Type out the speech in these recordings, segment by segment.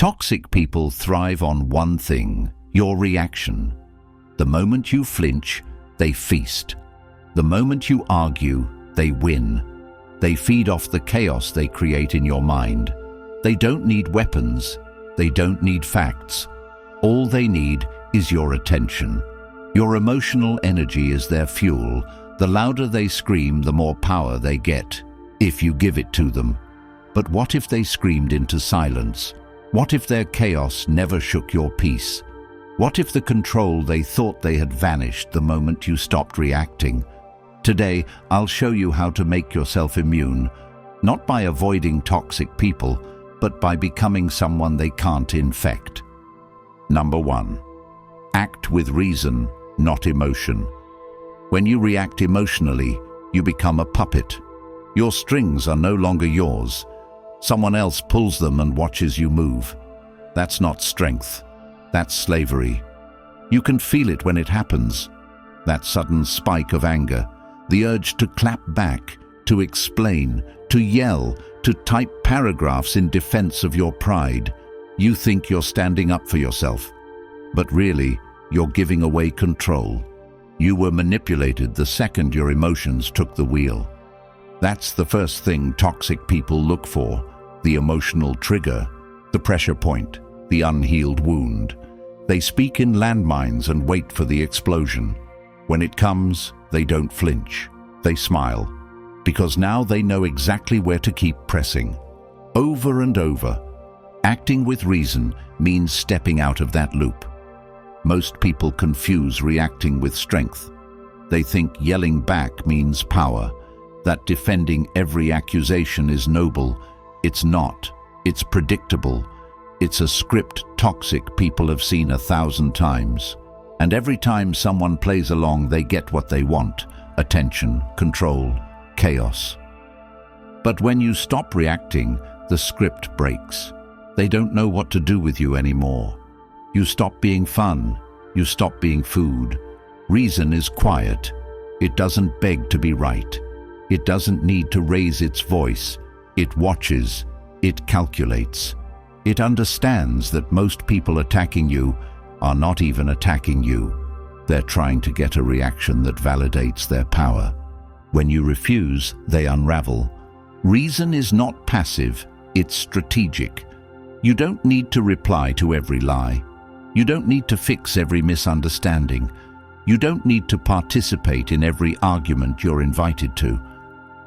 Toxic people thrive on one thing: your reaction. The moment you flinch, they feast. The moment you argue, they win. They feed off the chaos they create in your mind. They don't need weapons. They don't need facts. All they need is your attention. Your emotional energy is their fuel. The louder they scream, the more power they get, if you give it to them. But what if they screamed into silence? What if their chaos never shook your peace? What if the control they thought they had vanished the moment you stopped reacting? Today, I'll show you how to make yourself immune, not by avoiding toxic people, but by becoming someone they can't infect. Number 1. Act with reason, not emotion. When you react emotionally, you become a puppet. Your strings are no longer yours. Someone else pulls them and watches you move. That's not strength. That's slavery. You can feel it when it happens. That sudden spike of anger, the urge to clap back, to explain, to yell, to type paragraphs in defense of your pride. You think you're standing up for yourself, but really, you're giving away control. You were manipulated the second your emotions took the wheel. That's the first thing toxic people look for: the emotional trigger, the pressure point, the unhealed wound. They speak in landmines and wait for the explosion. When it comes, they don't flinch. They smile, because now they know exactly where to keep pressing. Over and over. Acting with reason means stepping out of that loop. Most people confuse reacting with strength. They think yelling back means power, that defending every accusation is noble. It's not. It's predictable. It's a script toxic people have seen 1,000 times. And every time someone plays along, they get what they want: attention, control, chaos. But when you stop reacting, the script breaks. They don't know what to do with you anymore. You stop being fun. You stop being food. Reason is quiet. It doesn't beg to be right. It doesn't need to raise its voice. It watches. It calculates. It understands that most people attacking you are not even attacking you. They're trying to get a reaction that validates their power. When you refuse, they unravel. Reason is not passive. It's strategic. You don't need to reply to every lie. You don't need to fix every misunderstanding. You don't need to participate in every argument you're invited to.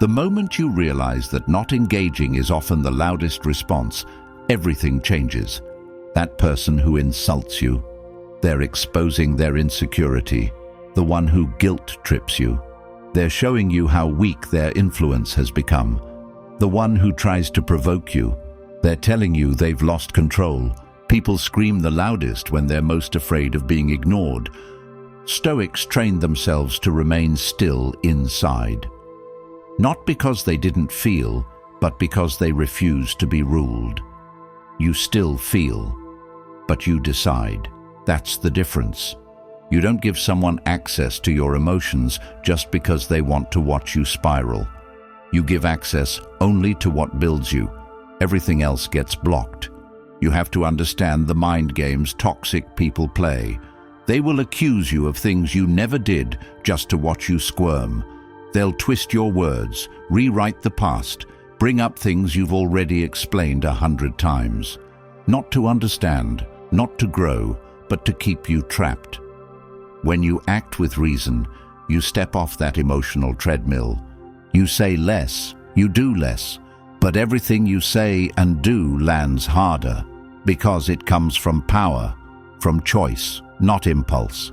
The moment you realize that not engaging is often the loudest response, everything changes. That person who insults you, they're exposing their insecurity. The one who guilt trips you, they're showing you how weak their influence has become. The one who tries to provoke you, they're telling you they've lost control. People scream the loudest when they're most afraid of being ignored. Stoics trained themselves to remain still inside. Not because they didn't feel, but because they refused to be ruled. You still feel, but you decide. That's the difference. You don't give someone access to your emotions just because they want to watch you spiral. You give access only to what builds you. Everything else gets blocked. You have to understand the mind games toxic people play. They will accuse you of things you never did just to watch you squirm. They'll twist your words, rewrite the past, bring up things you've already explained 100 times. Not to understand, not to grow, but to keep you trapped. When you act with reason, you step off that emotional treadmill. You say less, you do less, but everything you say and do lands harder, because it comes from power, from choice, not impulse.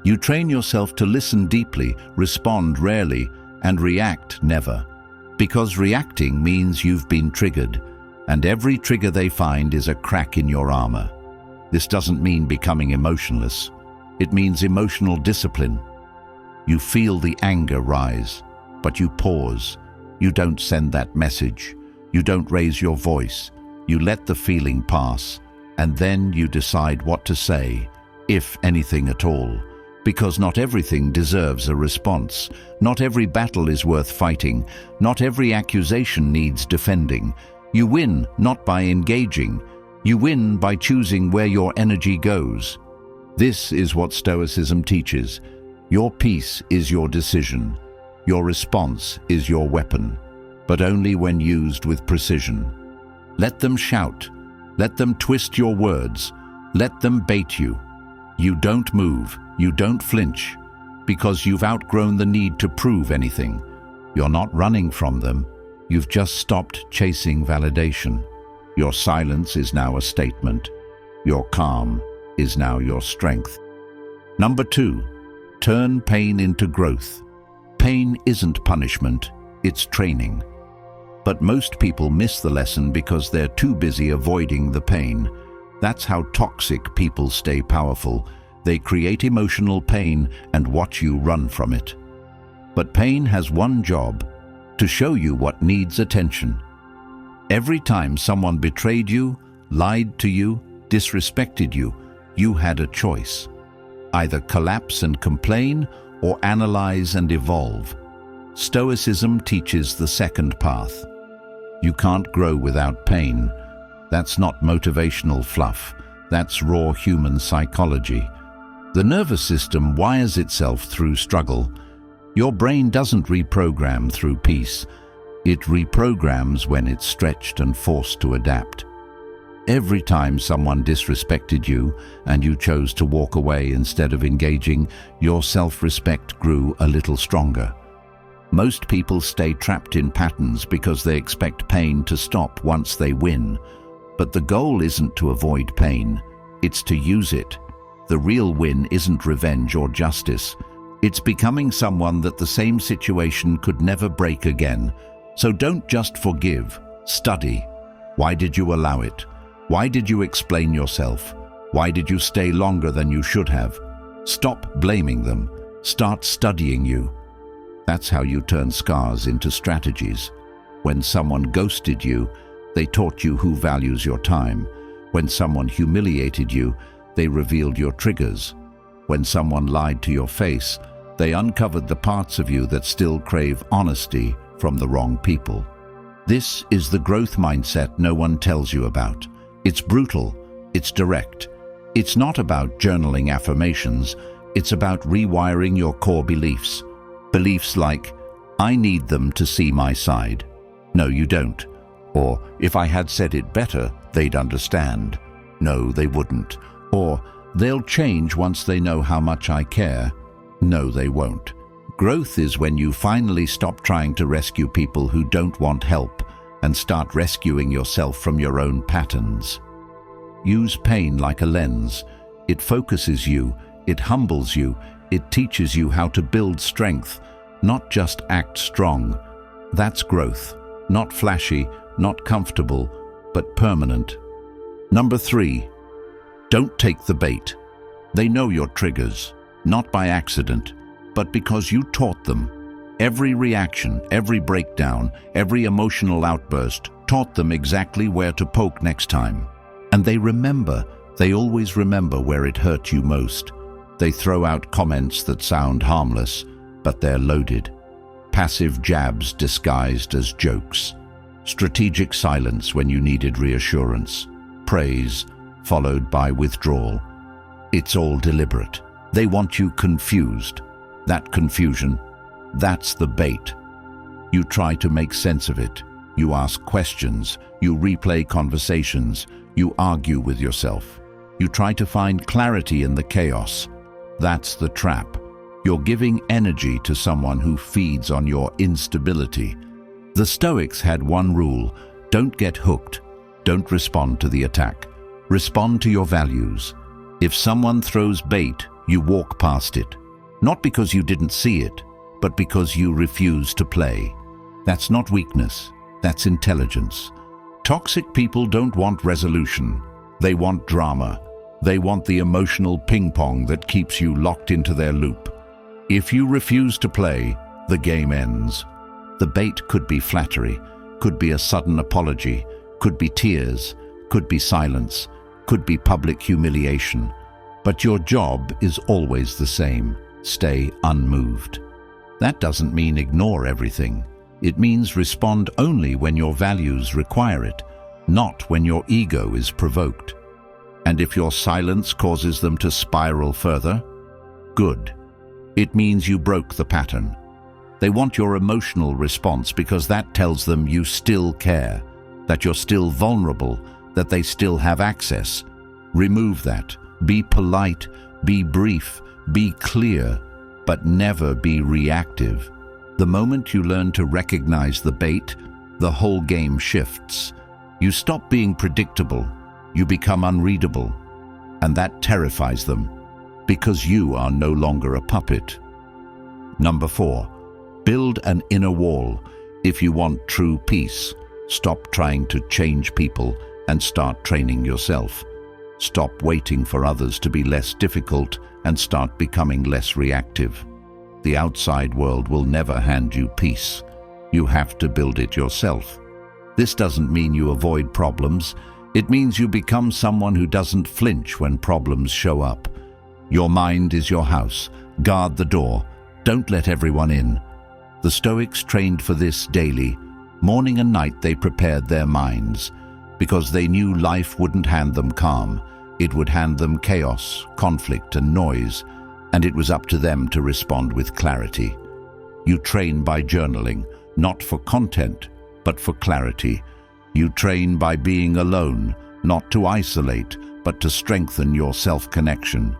You train yourself to listen deeply, respond rarely, and react never, because reacting means you've been triggered, and every trigger they find is a crack in your armor. This doesn't mean becoming emotionless. It means emotional discipline. You feel the anger rise, but you pause. You don't send that message. You don't raise your voice. You let the feeling pass, and then you decide what to say, if anything at all. Because not everything deserves a response. Not every battle is worth fighting. Not every accusation needs defending. You win not by engaging. You win by choosing where your energy goes. This is what Stoicism teaches. Your peace is your decision. Your response is your weapon, but only when used with precision. Let them shout. Let them twist your words. Let them bait you. You don't move. You don't flinch, because you've outgrown the need to prove anything. You're not running from them. You've just stopped chasing validation. Your silence is now a statement. Your calm is now your strength. Number 2, turn pain into growth. Pain isn't punishment, it's training. But most people miss the lesson because they're too busy avoiding the pain. That's how toxic people stay powerful. They create emotional pain and watch you run from it. But pain has one job: to show you what needs attention. Every time someone betrayed you, lied to you, disrespected you, you had a choice. Either collapse and complain, or analyze and evolve. Stoicism teaches the second path. You can't grow without pain. That's not motivational fluff. That's raw human psychology. The nervous system wires itself through struggle. Your brain doesn't reprogram through peace. It reprograms when it's stretched and forced to adapt. Every time someone disrespected you and you chose to walk away instead of engaging, your self-respect grew a little stronger. Most people stay trapped in patterns because they expect pain to stop once they win. But the goal isn't to avoid pain, it's to use it. The real win isn't revenge or justice. It's becoming someone that the same situation could never break again. So don't just forgive, study. Why did you allow it? Why did you explain yourself? Why did you stay longer than you should have? Stop blaming them. Start studying you. That's how you turn scars into strategies. When someone ghosted you, they taught you who values your time. When someone humiliated you, they revealed your triggers. When someone lied to your face, they uncovered the parts of you that still crave honesty from the wrong people. This is the growth mindset no one tells you about. It's brutal, it's direct. It's not about journaling affirmations, it's about rewiring your core beliefs. Beliefs like, I need them to see my side. No, you don't. Or, if I had said it better, they'd understand. No, they wouldn't. Or, they'll change once they know how much I care. No, they won't. Growth is when you finally stop trying to rescue people who don't want help and start rescuing yourself from your own patterns. Use pain like a lens. It focuses you, it humbles you, it teaches you how to build strength, not just act strong. That's growth. Not flashy, not comfortable, but permanent. Number 3, don't take the bait. They know your triggers, not by accident, but because you taught them. Every reaction, every breakdown, every emotional outburst taught them exactly where to poke next time. And they remember, they always remember where it hurt you most. They throw out comments that sound harmless, but they're loaded. Passive jabs disguised as jokes. Strategic silence when you needed reassurance. Praise, followed by withdrawal. It's all deliberate. They want you confused. That confusion, that's the bait. You try to make sense of it. You ask questions. You replay conversations. You argue with yourself. You try to find clarity in the chaos. That's the trap. You're giving energy to someone who feeds on your instability. The Stoics had one rule: don't get hooked. Don't respond to the attack. Respond to your values. If someone throws bait, you walk past it. Not because you didn't see it, but because you refuse to play. That's not weakness, that's intelligence. Toxic people don't want resolution. They want drama. They want the emotional ping-pong that keeps you locked into their loop. If you refuse to play, the game ends. The bait could be flattery, could be a sudden apology, could be tears, could be silence, could be public humiliation. But your job is always the same: stay unmoved. That doesn't mean ignore everything. It means respond only when your values require it. not when your ego is provoked. And if your silence causes them to spiral further, good. It means you broke the pattern. They want your emotional response because that tells them you still care, that you're still vulnerable, that they still have access. Remove that. Be polite, be brief, be clear, but never be reactive. The moment you learn to recognize the bait, the whole game shifts. You stop being predictable, you become unreadable, and that terrifies them, because you are no longer a puppet. Number 4, build an inner wall. If you want true peace, stop trying to change people and start training yourself. Stop waiting for others to be less difficult and start becoming less reactive. The outside world will never hand you peace. You have to build it yourself. This doesn't mean you avoid problems. It means you become someone who doesn't flinch when problems show up. Your mind is your house. Guard the door. Don't let everyone in. The Stoics trained for this daily. Morning and night they prepared their minds, because they knew life wouldn't hand them calm. It would hand them chaos, conflict, and noise, and it was up to them to respond with clarity. You train by journaling, not for content, but for clarity. You train by being alone, not to isolate, but to strengthen your self-connection.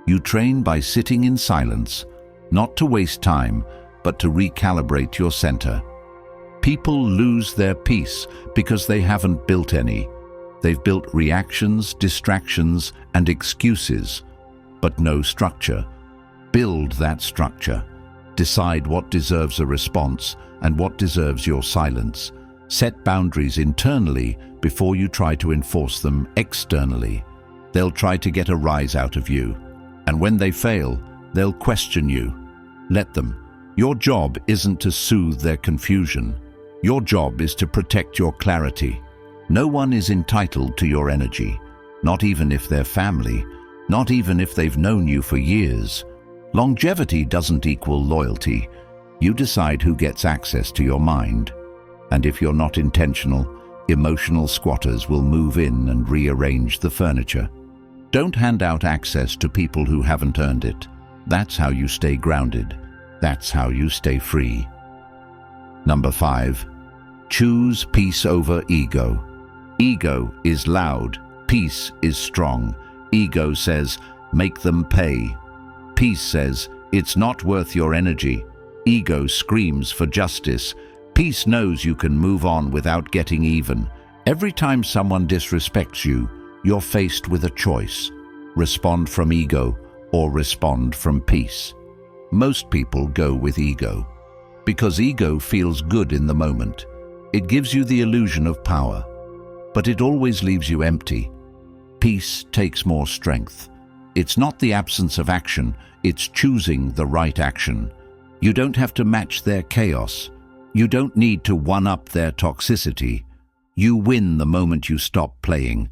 You train by sitting in silence, not to waste time, but to recalibrate your center. People lose their peace because they haven't built any. They've built reactions, distractions, and excuses, but no structure. Build that structure. Decide what deserves a response and what deserves your silence. Set boundaries internally before you try to enforce them externally. They'll try to get a rise out of you, and when they fail, they'll question you. Let them. Your job isn't to soothe their confusion. Your job is to protect your clarity. No one is entitled to your energy, not even if they're family, not even if they've known you for years. Longevity doesn't equal loyalty. You decide who gets access to your mind. And if you're not intentional, emotional squatters will move in and rearrange the furniture. Don't hand out access to people who haven't earned it. That's how you stay grounded. That's how you stay free. Number 5, choose peace over ego. Ego is loud, peace is strong. Ego says, make them pay. Peace says, it's not worth your energy. Ego screams for justice. Peace knows you can move on without getting even. Every time someone disrespects you, you're faced with a choice. Respond from ego or respond from peace. Most people go with ego, because ego feels good in the moment. It gives you the illusion of power, but it always leaves you empty. Peace takes more strength. It's not the absence of action, it's choosing the right action. You don't have to match their chaos. You don't need to one-up their toxicity. You win the moment you stop playing.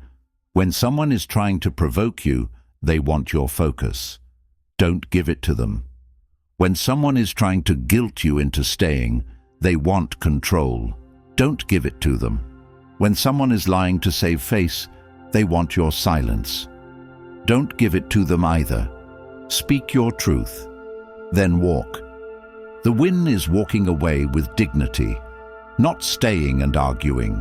When someone is trying to provoke you, they want your focus. Don't give it to them. When someone is trying to guilt you into staying, they want control. Don't give it to them. When someone is lying to save face, they want your silence. Don't give it to them either. Speak your truth, then walk. The win is walking away with dignity, not staying and arguing.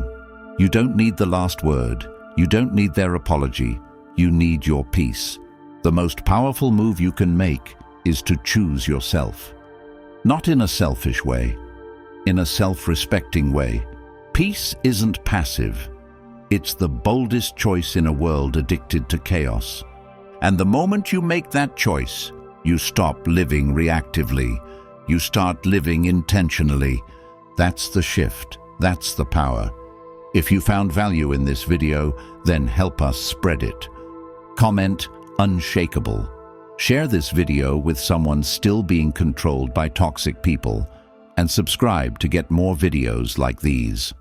You don't need the last word. You don't need their apology. You need your peace. The most powerful move you can make is to choose yourself. Not in a selfish way, in a self-respecting way. Peace isn't passive. It's the boldest choice in a world addicted to chaos. And the moment you make that choice, you stop living reactively. You start living intentionally. That's the shift. That's the power. If you found value in this video, then help us spread it. Comment unshakable. Share this video with someone still being controlled by toxic people, and subscribe to get more videos like these.